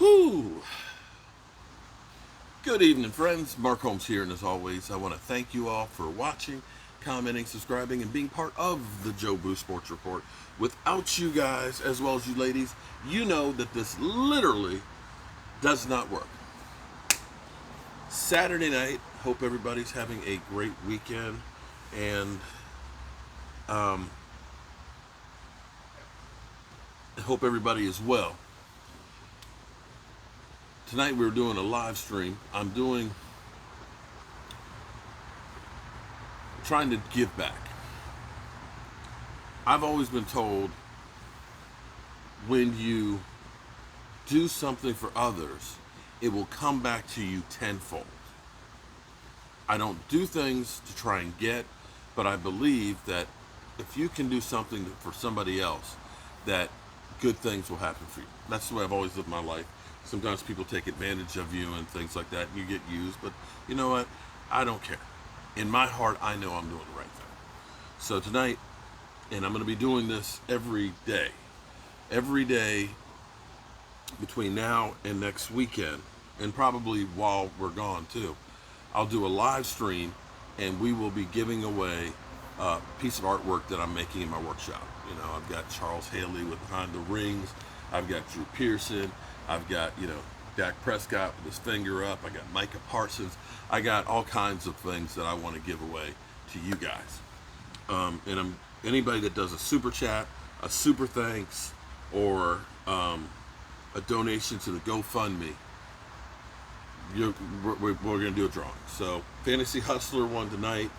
Whew. Good evening, friends. Mark Holmes here, and as always, I want to thank you all for watching, commenting, subscribing, and being part of the Joe Boo Sports Report. Without you guys, as well as you ladies, you know that this literally does not work. Saturday night, hope everybody's having a great weekend, and I hope everybody is well. Tonight we're doing a live stream. I'm trying to give back. I've always been told when you do something for others, it will come back to you tenfold. I don't do things to try and get, but I believe that if you can do something for somebody else, that good things will happen for you. That's the way I've always lived my life. Sometimes people take advantage of you and things like that, and you get used, but you know what? I don't care. In my heart, I know I'm doing the right thing. So tonight, and I'm going to be doing this every day between now and next weekend, and probably while we're gone too, I'll do a live stream, and we will be giving away a piece of artwork that I'm making in my workshop. You know, I've got Charles Haley with Behind the Rings. I've got Drew Pearson. I've got, Dak Prescott with his finger up. I got Micah Parsons. I got all kinds of things that I want to give away to you guys. Anybody that does a super chat, a super thanks, or a donation to the GoFundMe, we're going to do a drawing. So Fantasy Hustler won tonight.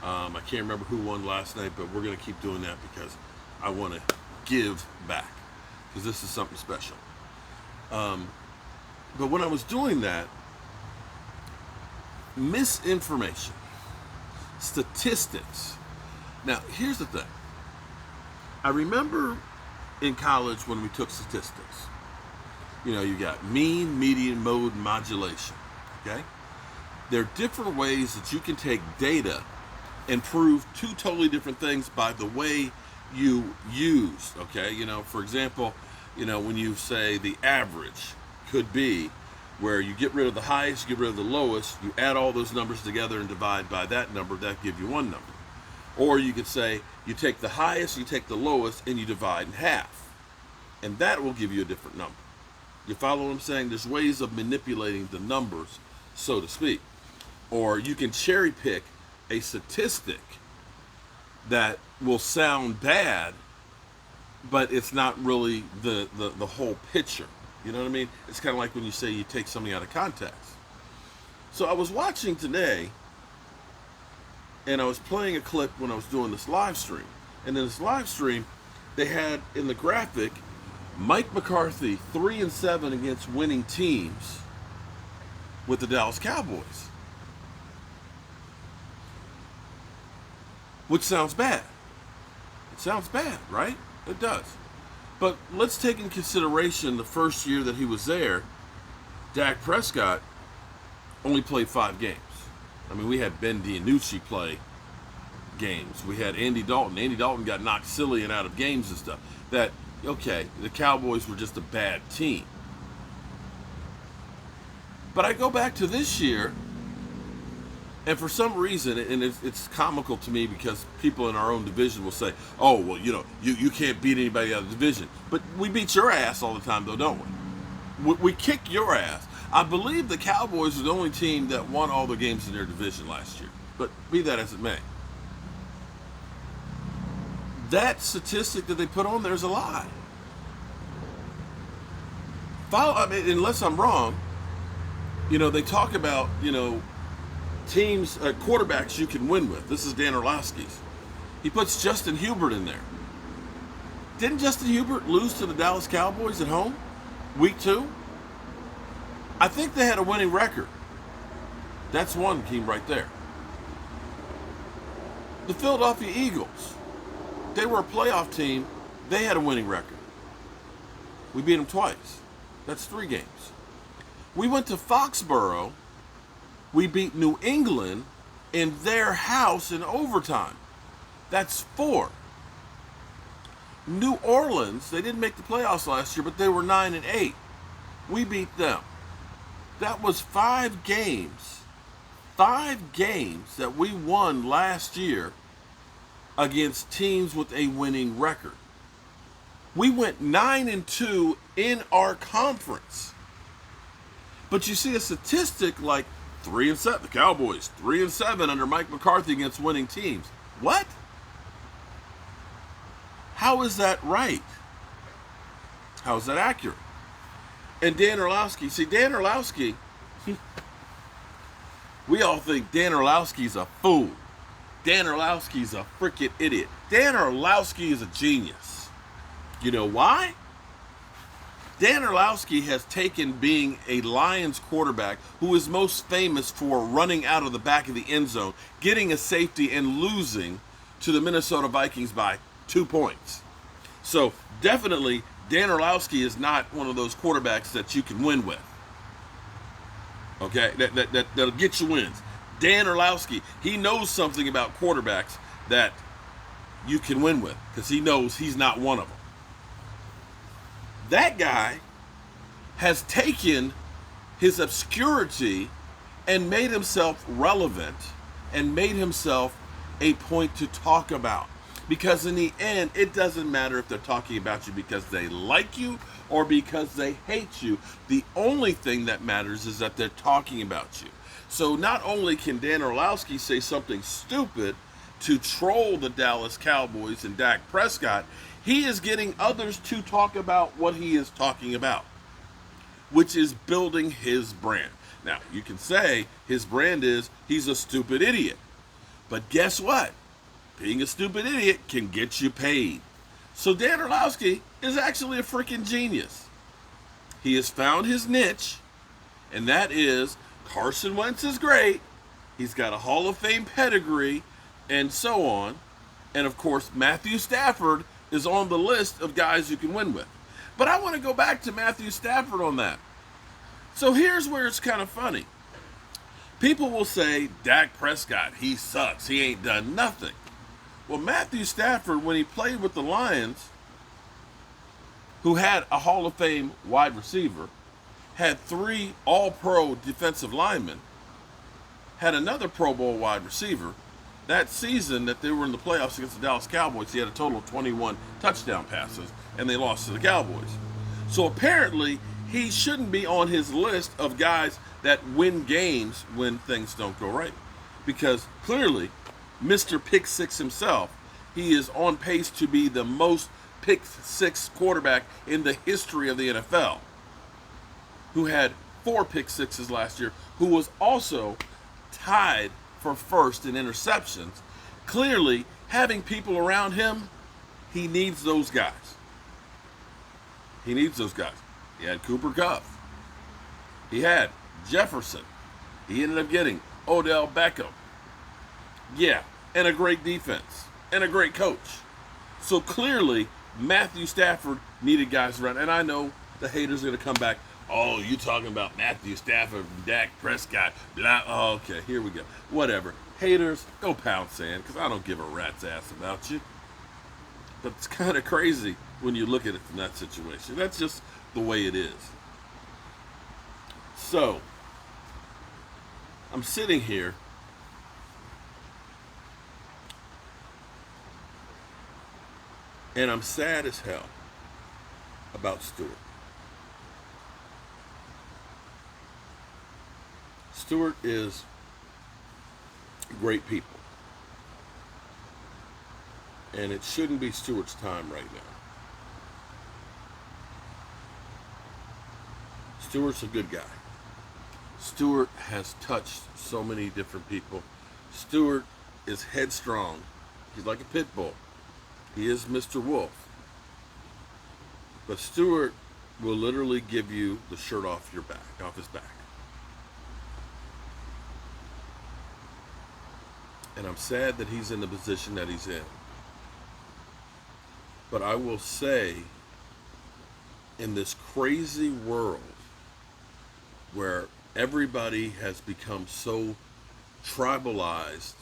I can't remember who won last night, but we're going to keep doing that because I want to give back, because this is something special. But when I was doing that, misinformation, statistics. Now, here's the thing. I remember in college when we took statistics, you got mean, median, mode, modulation, okay? There are different ways that you can take data and prove two totally different things by the way you use, okay? For example, when you say the average could be where you get rid of the highest, you get rid of the lowest, you add all those numbers together and divide by that number, that gives you one number. Or you could say you take the highest, you take the lowest, and you divide in half. And that will give you a different number. You follow what I'm saying? There's ways of manipulating the numbers, so to speak. Or you can cherry pick a statistic that will sound bad, but it's not really the whole picture. You know what I mean? It's kind of like when you say you take something out of context. So I was watching today, and I was playing a clip when I was doing this live stream. And in this live stream, they had in the graphic, Mike McCarthy 3-7 against winning teams with the Dallas Cowboys. Which sounds bad. It sounds bad, right? It does. But let's take in consideration the first year that he was there, Dak Prescott only played 5 games. I mean, we had Ben DiNucci play games. We had Andy Dalton. Andy Dalton got knocked silly and out of games and stuff. The Cowboys were just a bad team. But I go back to this year, and for some reason, and it's comical to me because people in our own division will say, oh, well, you can't beat anybody out of the division. But we beat your ass all the time, though, don't we? We kick your ass. I believe the Cowboys were the only team that won all the games in their division last year. But be that as it may. That statistic that they put on there is a lie. Unless I'm wrong, they talk about, teams, quarterbacks you can win with. This is Dan Orlovsky's. He puts Justin Hubert in there. Didn't Justin Hubert lose to the Dallas Cowboys at home, week 2? I think they had a winning record. That's one team right there. The Philadelphia Eagles, they were a playoff team. They had a winning record. We beat them twice. That's 3 games. We went to Foxborough. We beat New England in their house in overtime. That's 4. New Orleans, they didn't make the playoffs last year, but they were 9-8. We beat them. That was 5 games. 5 games that we won last year against teams with a winning record. We went 9-2 in our conference. But you see a statistic like 3-7, the Cowboys, 3-7 under Mike McCarthy against winning teams. What? How is that right? How is that accurate? And Dan Orlovsky, see, Dan Orlovsky, we all think Dan Orlovsky's a fool. Dan Orlovsky's a freaking idiot. Dan Orlovsky is a genius. You know why? Dan Orlovsky has taken being a Lions quarterback who is most famous for running out of the back of the end zone, getting a safety, and losing to the Minnesota Vikings by 2 points. So definitely Dan Orlovsky is not one of those quarterbacks that you can win with. Okay, that'll get you wins. Dan Orlovsky, he knows something about quarterbacks that you can win with because he knows he's not one of them. That guy has taken his obscurity and made himself relevant and made himself a point to talk about. Because in the end, it doesn't matter if they're talking about you because they like you or because they hate you. The only thing that matters is that they're talking about you. So not only can Dan Orlovsky say something stupid to troll the Dallas Cowboys and Dak Prescott, he is getting others to talk about what he is talking about, which is building his brand. Now, you can say his brand is he's a stupid idiot. But guess what? Being a stupid idiot can get you paid. So Dan Orlovsky is actually a freaking genius. He has found his niche, and that is Carson Wentz is great. He's got a Hall of Fame pedigree, and so on. And of course, Matthew Stafford is on the list of guys you can win with. But I want to go back to Matthew Stafford on that. So here's where it's kind of funny. People will say, Dak Prescott, he sucks. He ain't done nothing. Well, Matthew Stafford, when he played with the Lions, who had a Hall of Fame wide receiver, had 3 All-Pro defensive linemen, had another Pro Bowl wide receiver. That season that they were in the playoffs against the Dallas Cowboys, he had a total of 21 touchdown passes, and they lost to the Cowboys. So apparently, he shouldn't be on his list of guys that win games when things don't go right. Because clearly, Mr. Pick Six himself, he is on pace to be the most Pick Six quarterback in the history of the NFL, who had 4 pick sixes last year, who was also tied for first in interceptions. Clearly, having people around him, he needs those guys. He needs those guys. He had Cooper Kupp. He had Jefferson. He ended up getting Odell Beckham. Yeah, and a great defense. And a great coach. So clearly, Matthew Stafford needed guys around. And I know the haters are going to come back. Oh, you talking about Matthew Stafford and Dak Prescott. Blah. Oh, okay, here we go. Whatever. Haters, go pound sand, because I don't give a rat's ass about you. But it's kind of crazy when you look at it from that situation. That's just the way it is. So, I'm sitting here and I'm sad as hell about Stewart. Stewart is great people. And it shouldn't be Stewart's time right now. Stewart's a good guy. Stewart has touched so many different people. Stewart is headstrong. He's like a pit bull. He is Mr. Wolf. But Stewart will literally give you the shirt off your back, off his back. And I'm sad that he's in the position that he's in. But I will say, in this crazy world where everybody has become so tribalized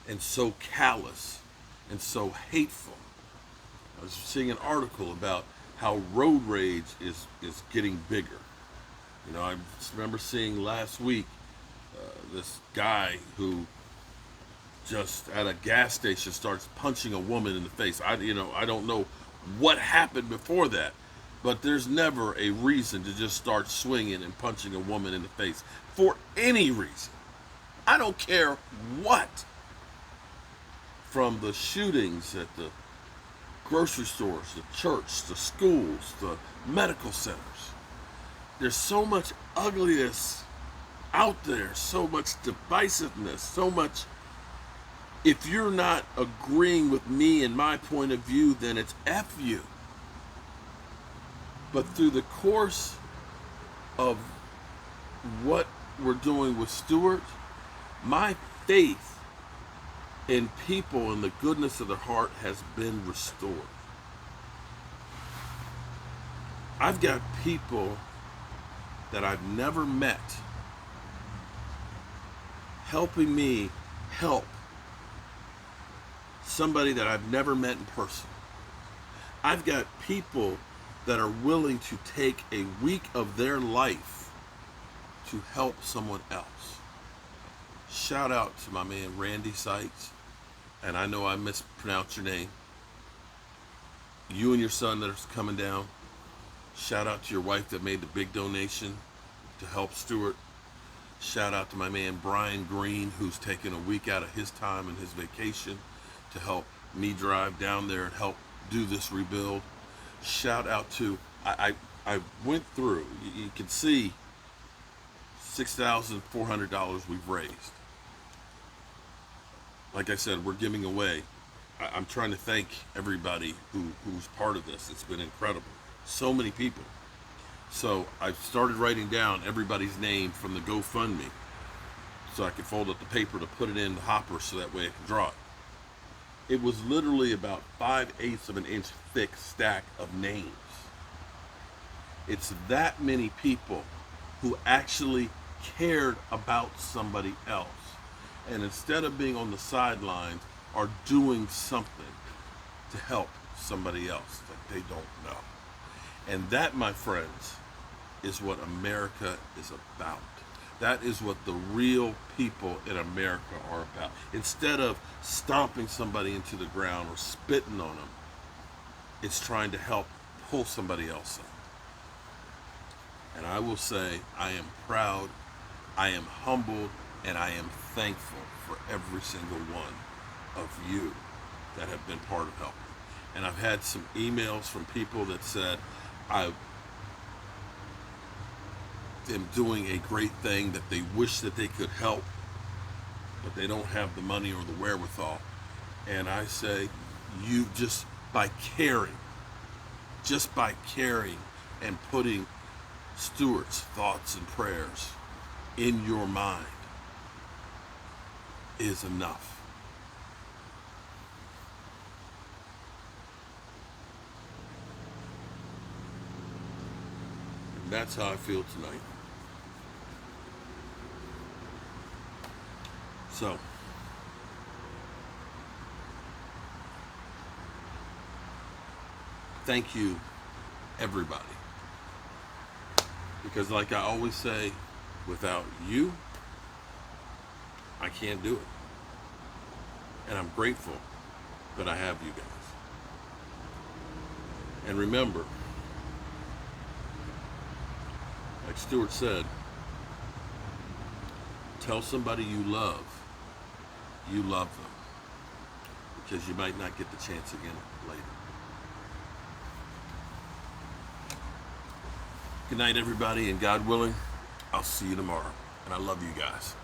and so callous and so hateful. I was seeing an article about how road rage is getting bigger. You know, I remember seeing last week this guy who just at a gas station starts punching a woman in the face. I don't know what happened before that, but there's never a reason to just start swinging and punching a woman in the face for any reason. I don't care what. From the shootings at the grocery stores, the church, the schools, the medical centers. There's so much ugliness out there, so much divisiveness, so much. If you're not agreeing with me and my point of view, then it's F you. But through the course of what we're doing with Stewart, my faith in people and the goodness of their heart has been restored. I've got people that I've never met helping me help somebody that I've never met in person. I've got people that are willing to take a week of their life to help someone else. Shout out to my man Randy Sykes, and I know I mispronounced your name. You and your son that are coming down. Shout out to your wife that made the big donation to help Stewart. Shout out to my man Brian Green, who's taken a week out of his time and his vacation to help me drive down there and help do this rebuild. Shout out to, I went through, you can see $6,400 we've raised. Like I said, we're giving away. I'm trying to thank everybody who's part of this. It's been incredible. So many people. So I started writing down everybody's name from the GoFundMe so I could fold up the paper to put it in the hopper so that way I could draw it. It was literally about 5/8 of an inch thick stack of names. It's that many people who actually cared about somebody else. And instead of being on the sidelines, are doing something to help somebody else that they don't know. And that, my friends, is what America is about. That is what the real people in America are about. Instead of stomping somebody into the ground or spitting on them, it's trying to help pull somebody else up. And I will say, I am proud, I am humbled, and I am thankful for every single one of you that have been part of helping. And I've had some emails from people that said, I am doing a great thing, that they wish that they could help, but they don't have the money or the wherewithal. And I say, you just by caring and putting Stewart's thoughts and prayers in your mind is enough. And that's how I feel tonight. So, thank you, everybody. Because like I always say, without you, I can't do it. And I'm grateful that I have you guys. And remember, like Stewart said, tell somebody you love them. Because you might not get the chance again later. Good night, everybody, and God willing, I'll see you tomorrow. And I love you guys.